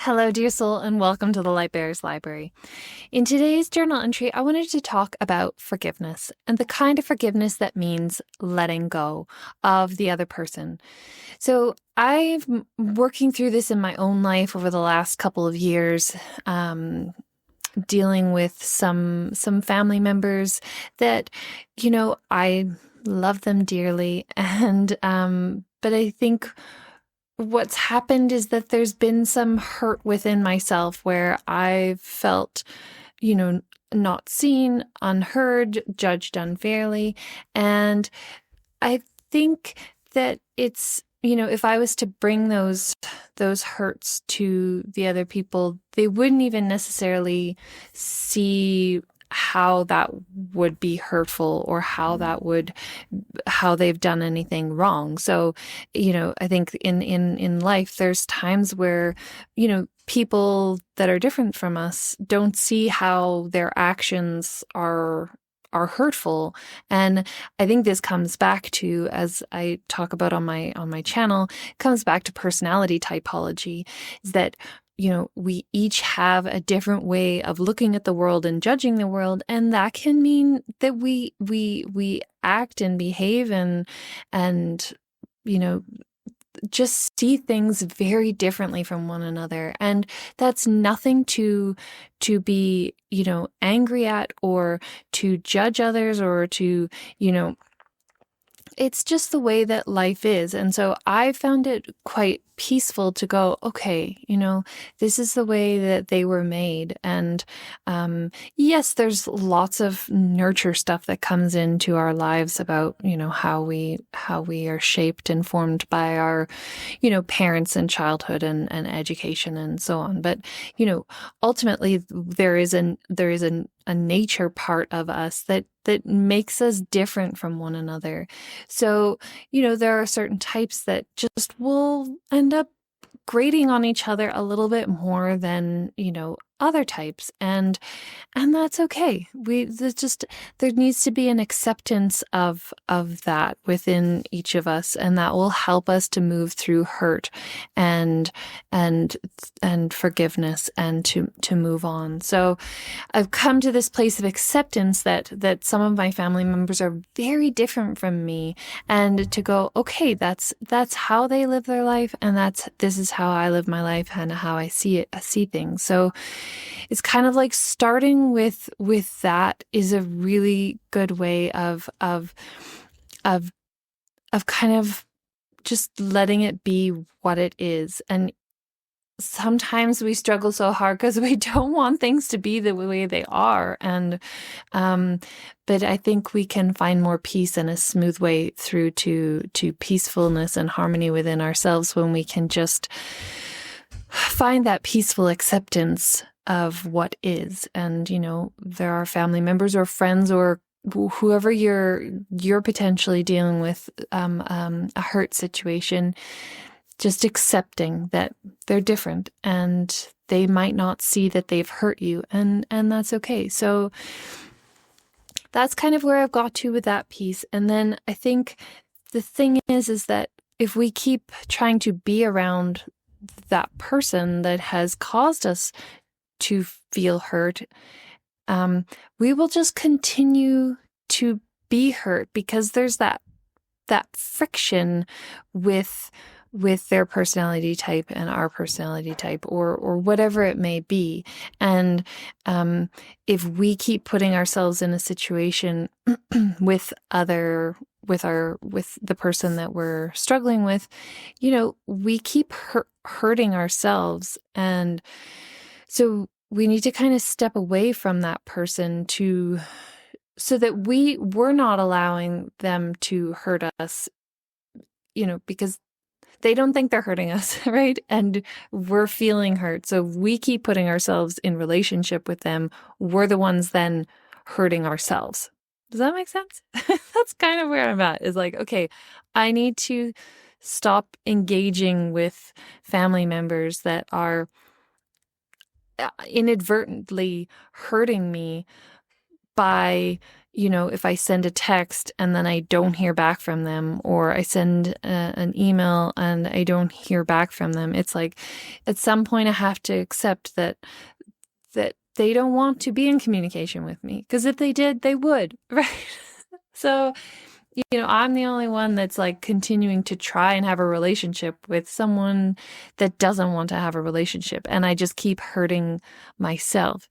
Hello, dear soul, and welcome to the Lightbearer's Library. In today's journal entry, I wanted to talk about forgiveness and the kind of forgiveness that means letting go of the other person. So I've been working through this in my own life over the last couple of years, dealing with some family members that, I love them dearly, and but I think what's happened is that there's been some hurt within myself where I've felt, not seen, unheard, judged unfairly. And I think that it's, if I was to bring those hurts to the other people, they wouldn't even necessarily see how that would be hurtful or how they've done anything wrong. So, I think in life, there's times where, people that are different from us don't see how their actions are hurtful. And I think this comes back to, as I talk about on my channel, comes back to personality typology, is that we each have a different way of looking at the world and judging the world, and that can mean that we act and behave and just see things very differently from one another. And that's nothing to be, angry at or to judge others or to, it's just the way that life is. And so I found it quite peaceful to go, okay, this is the way that they were made. And yes, there's lots of nurture stuff that comes into our lives about, how we are shaped and formed by our, parents and childhood and education and so on. But, ultimately there is a nature part of us that makes us different from one another. So, there are certain types that just will end up grating on each other a little bit more than, other types. And that's okay. There needs to be an acceptance of that within each of us, and that will help us to move through hurt and forgiveness and to move on. So I've come to this place of acceptance that some of my family members are very different from me, and to go, okay, that's how they live their life, and this is how I live my life and how I see things. So it's kind of like starting with that is a really good way of kind of just letting it be what it is. And sometimes we struggle so hard because we don't want things to be the way they are. And but I think we can find more peace and a smooth way through to peacefulness and harmony within ourselves when we can just find that peaceful acceptance of what is. And, there are family members or friends or whoever you're potentially dealing with a hurt situation, just accepting that they're different and they might not see that they've hurt you, and that's okay. So that's kind of where I've got to with that piece. And then I think the thing is that if we keep trying to be around that person that has caused us to feel hurt, we will just continue to be hurt because there's that friction with their personality type and our personality type, or whatever it may be. And if we keep putting ourselves in a situation with the person that we're struggling with, we keep hurting ourselves. And so we need to kind of step away from that person so that we're not allowing them to hurt us, because they don't think they're hurting us, right? And we're feeling hurt. So if we keep putting ourselves in relationship with them, we're the ones then hurting ourselves. Does that make sense? That's kind of where I'm at, is like, okay, I need to stop engaging with family members that are inadvertently hurting me by if I send a text and then I don't hear back from them, or I send an email and I don't hear back from them, it's like at some point I have to accept that they don't want to be in communication with me, because if they did, they would, right? So, I'm the only one that's like continuing to try and have a relationship with someone that doesn't want to have a relationship, and I just keep hurting myself.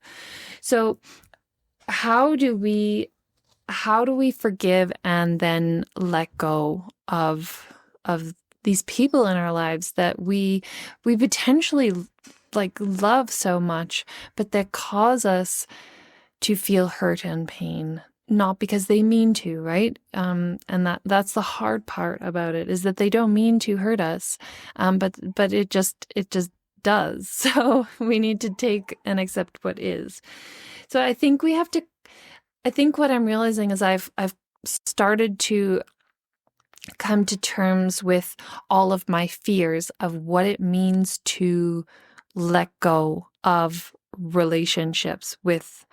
So how do we forgive and then let go of these people in our lives that we potentially like love so much, but that cause us to feel hurt and pain, not because they mean to, right? And that's the hard part about it, is that they don't mean to hurt us, but it just does. So we need to take and accept what is. So I think we have to. I think what I'm realizing is I've started to come to terms with all of my fears of what it means to let go of relationships with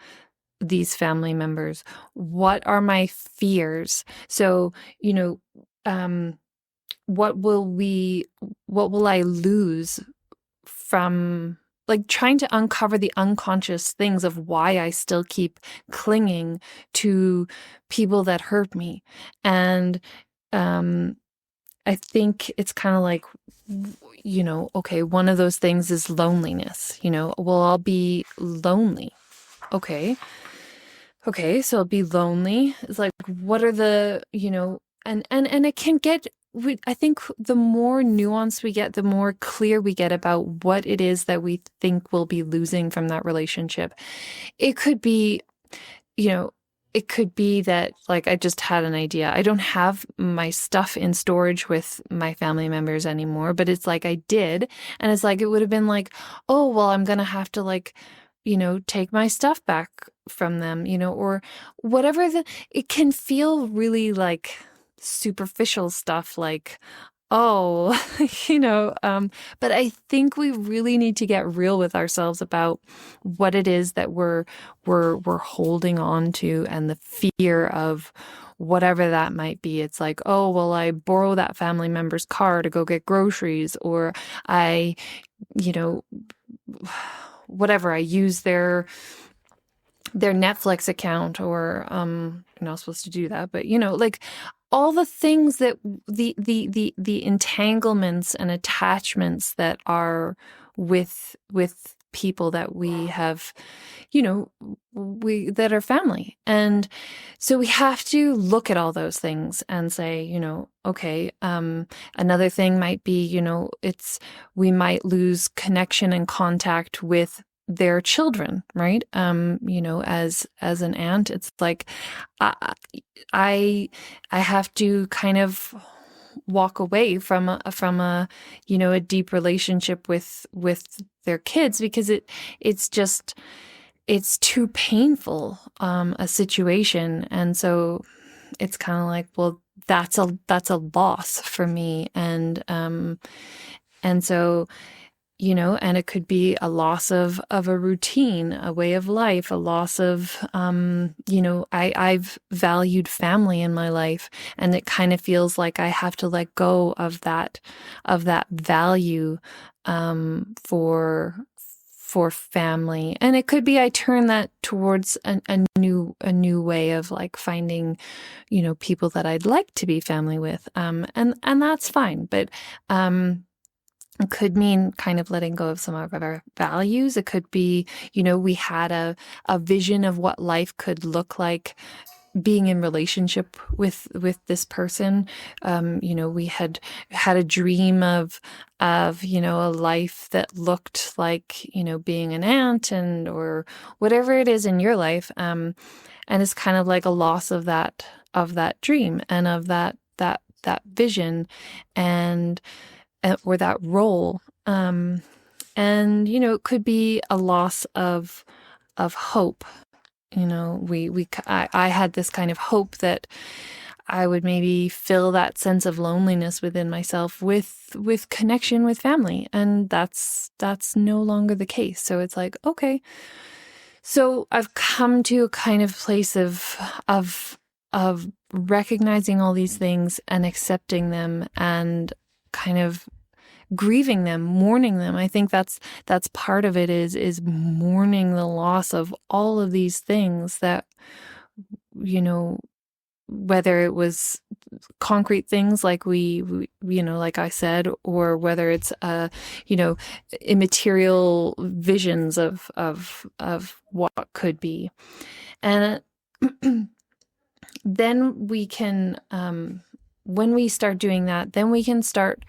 these family members. What are my fears? So, what will I lose from like trying to uncover the unconscious things of why I still keep clinging to people that hurt me. And I think it's kind of like, okay, one of those things is loneliness. Well, I'll be lonely. Okay, so I'll be lonely. It's like, what are the, and it can get, I think the more nuance we get, the more clear we get about what it is that we think we'll be losing from that relationship. It could be, it could be that, like, I just had an idea. I don't have my stuff in storage with my family members anymore, but it's like I did. And it's like, it would have been like, oh, well, I'm going to have to like, take my stuff back from them, or whatever. It can feel really like superficial stuff, like, oh, but I think we really need to get real with ourselves about what it is that we're holding on to, and the fear of whatever that might be. It's like, oh, well, I borrow that family member's car to go get groceries, or I, whatever, I use their Netflix account, or you're not supposed to do that, but like all the things that the entanglements and attachments that are with people that we have, that are family. And so we have to look at all those things and say, okay, another thing might be, we might lose connection and contact with their children, right? As an aunt, it's like I have to kind of walk away from a deep relationship with their kids, because it's too painful a situation. And so it's kind of like, well, that's a loss for me. And so, and it could be a loss of a routine, a way of life, a loss of, I've valued family in my life, and it kind of feels like I have to let go of that value, for family. And it could be I turn that towards a new way of like finding, people that I'd like to be family with. And that's fine. But, it could mean kind of letting go of some of our values. It could be, we had a vision of what life could look like being in relationship with this person. We had a dream of a life that looked like, being an aunt or whatever it is in your life. And it's kind of like a loss of that dream and of that vision or that role. And, it could be a loss of hope. I had this kind of hope that I would maybe fill that sense of loneliness within myself with connection with family. And that's no longer the case. So it's like, okay, So I've come to a kind of place of of recognizing all these things and accepting them and kind of grieving them, mourning them. I think that's part of it, is mourning the loss of all of these things that, you know, whether it was concrete things like we like I said, or whether it's immaterial visions of what could be. And then we can, when we start doing that, then we can start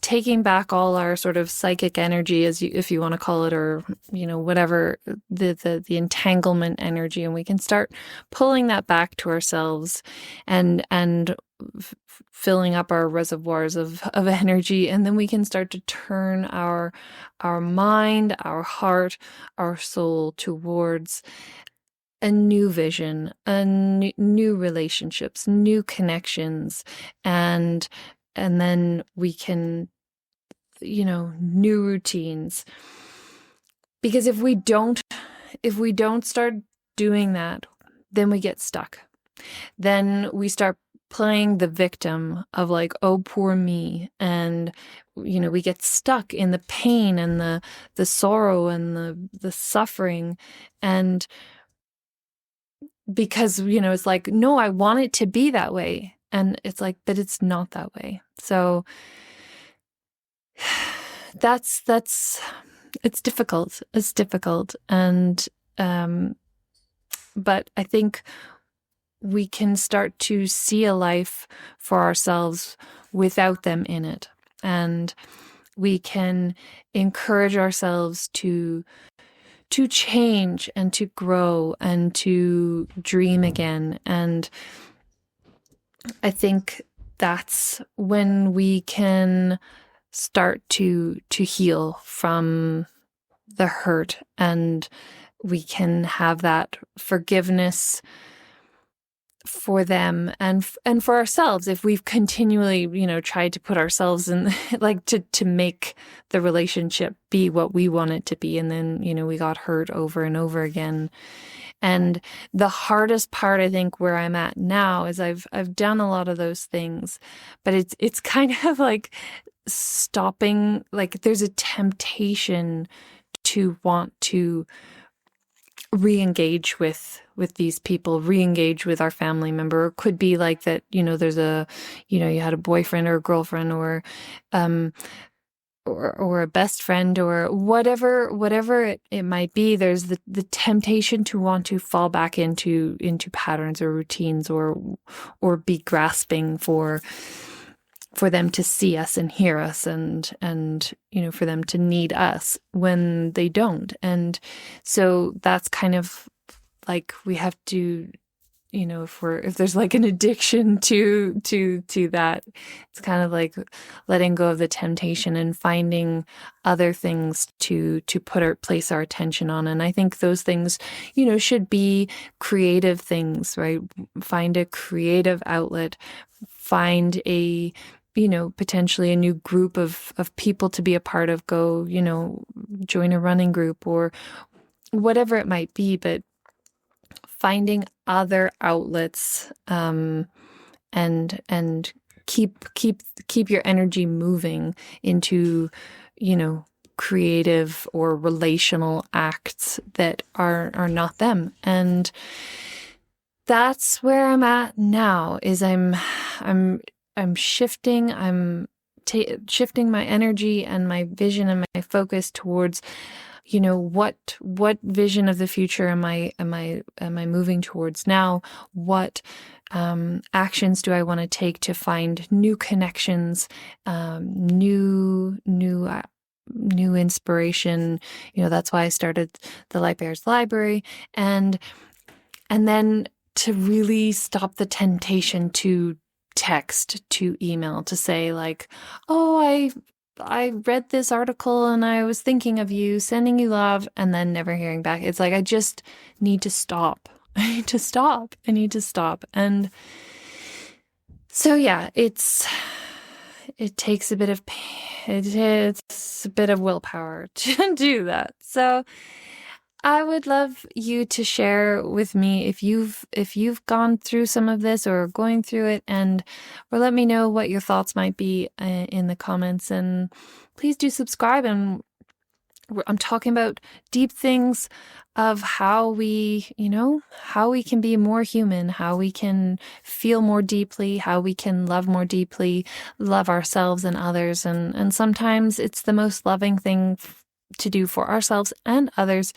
taking back all our sort of psychic energy, if you want to call it, or whatever, the entanglement energy, and we can start pulling that back to ourselves and filling up our reservoirs of energy, and then we can start to turn our mind, our heart, our soul towards a new vision, new relationships, new connections, and then we can, new routines. Because if we don't start doing that, then we get stuck. Then we start playing the victim of like, oh, poor me. And, we get stuck in the pain and the sorrow and the suffering. And because, it's like, no, I want it to be that way. And it's like, but it's not that way. So it's difficult. It's difficult. And, but I think we can start to see a life for ourselves without them in it. And we can encourage ourselves to change and to grow and to dream again. And I think that's when we can start to heal from the hurt, and we can have that forgiveness for them and for ourselves if we've continually, tried to put ourselves in, like, to make the relationship be what we want it to be, and then, we got hurt over and over again. And the hardest part, I think, where I'm at now is I've done a lot of those things, but it's kind of like stopping. Like, there's a temptation to want to re-engage with these people, re-engage with our family member. It could be like that, there's a, you had a boyfriend or a girlfriend or a best friend or whatever it might be. There's the temptation to want to fall back into patterns or routines or be grasping for them to see us and hear us and for them to need us when they don't. And so that's kind of like, we have to, if there's like an addiction to that, it's kind of like letting go of the temptation and finding other things to place our attention on. And I think those things, should be creative things, right? Find a creative outlet, find a, potentially a new group of people to be a part of, go, join a running group or whatever it might be, but finding other outlets, and keep your energy moving into, creative or relational acts that are not them. And that's where I'm at now, is I'm shifting. I'm shifting my energy and my vision and my focus towards, what vision of the future am I moving towards now? What actions do I want to take to find new connections, new inspiration? That's why I started the Lightbearers Library, and then to really stop the temptation to text, to email, to say like, oh, I read this article and I was thinking of you, sending you love, and then never hearing back. It's like, I just need to stop. I need to stop. And so, yeah, it takes a bit of pain. It's a bit of willpower to do that. So I would love you to share with me if you've gone through some of this or going through it, and or let me know what your thoughts might be in the comments. And please do subscribe. And I'm talking about deep things of how we, how we can be more human, how we can feel more deeply, how we can love more deeply, love ourselves and others. And sometimes it's the most loving thing to do for ourselves and others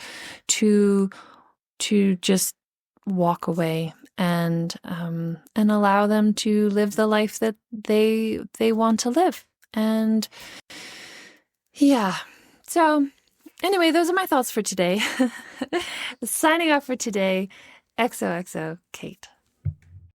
to just walk away and allow them to live the life that they want to live. And yeah. So anyway, those are my thoughts for today. Signing off for today. XOXO, Kate.